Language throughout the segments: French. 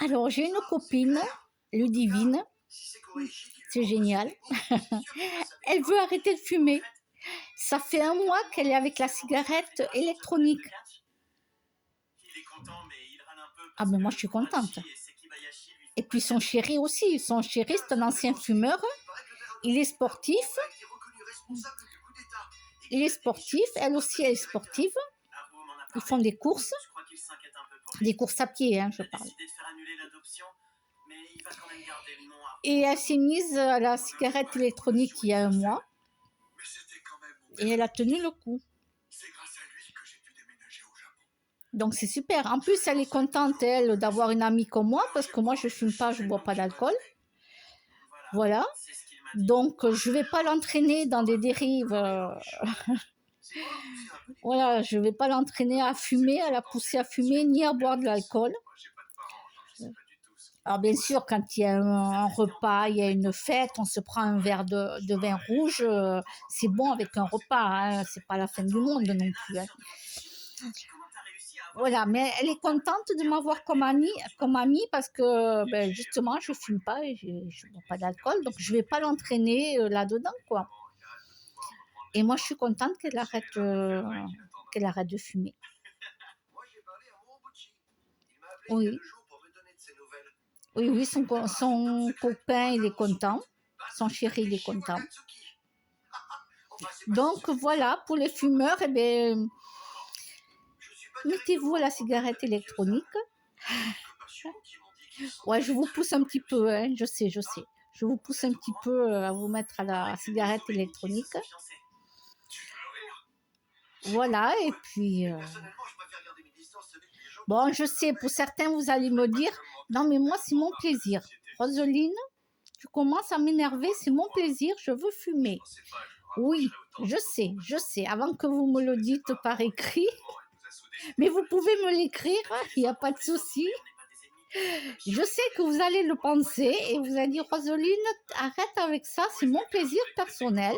Alors, j'ai une copine, Ludivine, c'est génial. Elle veut arrêter de fumer. Ça fait 1 mois qu'elle est avec la cigarette électronique. Ah ben moi je suis contente. Et puis son chéri aussi. Son chéri c'est un ancien fumeur. Il est sportif. Il est sportif. Elle aussi elle est sportive. Ils font des courses. Des courses à pied, hein, je parle. Et elle s'est mise à la cigarette électronique il y a 1 mois. Et elle a tenu le coup. Donc c'est super. En plus, elle est contente, elle, d'avoir une amie comme moi, parce que moi, je ne fume pas, je ne bois pas d'alcool. Voilà. Donc, je ne vais pas l'entraîner dans des dérives. Voilà, je ne vais pas l'entraîner à fumer, à la pousser à fumer, ni à boire de l'alcool. Alors bien sûr, quand il y a un repas, il y a une fête, on se prend un verre de vin rouge, c'est bon avec un repas, hein, c'est pas la fin du monde non plus. Hein. Voilà, mais elle est contente de m'avoir comme amie parce que ben, justement, je fume pas et je ne bois pas d'alcool, donc je vais pas l'entraîner là-dedans, quoi. Et moi, je suis contente qu'elle arrête de fumer. Oui. Oui, son copain, il est content. Son chéri, il est content. Donc, voilà, pour les fumeurs, eh bien, mettez-vous à la cigarette électronique. Ouais, je vous pousse un petit peu, hein, je sais. Je vous pousse un petit peu à vous mettre à la cigarette électronique. Voilà, et puis... Bon, je sais, pour certains, vous allez me dire, non, mais moi, c'est mon plaisir. Roseline, tu commences à m'énerver, c'est mon plaisir, je veux fumer. Oui, je sais, avant que vous me le dites par écrit, mais vous pouvez me l'écrire, il n'y a pas de souci. Je sais que vous allez le penser et vous allez dire, Roseline, arrête avec ça, c'est mon plaisir personnel.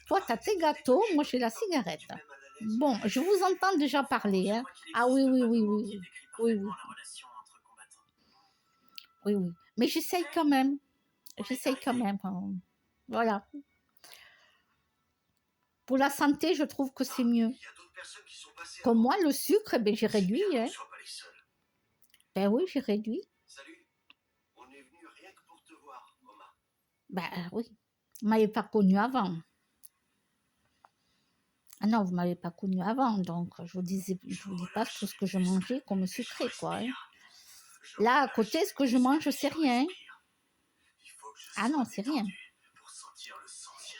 Toi, tu as tes gâteaux, moi, j'ai la cigarette. Bon, je vous entends déjà parler. Hein. Ah oui. Oui. Mais j'essaye quand même. Voilà. Pour la santé, je trouve que c'est mieux. Comme moi, le sucre, ben, j'ai réduit. Hein. Ben oui, j'ai réduit. Ben oui. Vous ne m'avez pas connu avant. Ah non, vous ne m'avez pas connu avant, donc je vous dis pas tout ce que je mangeais comme sucré, quoi. Hein. Là, à côté, ce que je mange, c'est rien. Ah non, c'est rien.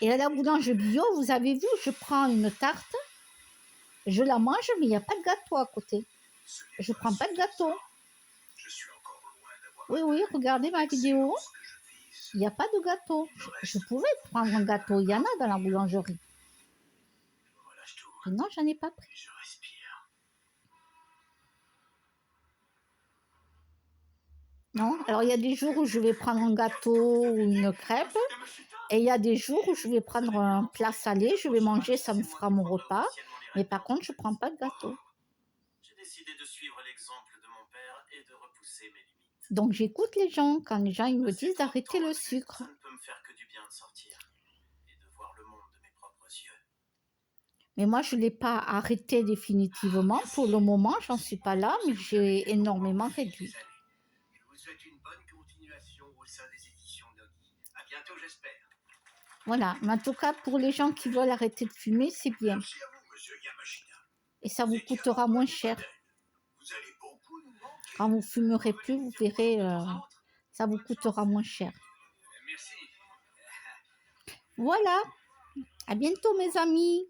Et à la boulangerie bio, vous avez vu, je prends une tarte, je la mange, mais il n'y a pas de gâteau à côté. Je ne prends pas de gâteau. Oui, regardez ma vidéo. Il n'y a pas de gâteau. Je pouvais prendre un gâteau, il y en a dans la boulangerie. Et non, j'en ai pas pris. Non, alors il y a des jours où je vais prendre un gâteau ou une crêpe. Et il y a des jours où je vais prendre un plat salé, je vais manger, ça me fera mon repas. Mais par contre, je ne prends pas de gâteau. Donc j'écoute les gens, quand les gens ils me disent d'arrêter le sucre. Mais moi, je ne l'ai pas arrêté définitivement. Pour le moment, j'en suis pas là, mais j'ai énormément réduit. Je vous souhaite une bonne continuation au sein des éditions Nogui. À bientôt, j'espère. Voilà, mais en tout cas, pour les gens qui veulent arrêter de fumer, c'est bien. Et ça vous coûtera moins cher. Quand vous fumerez plus, vous verrez, ça vous coûtera moins cher. Voilà, à bientôt mes amis.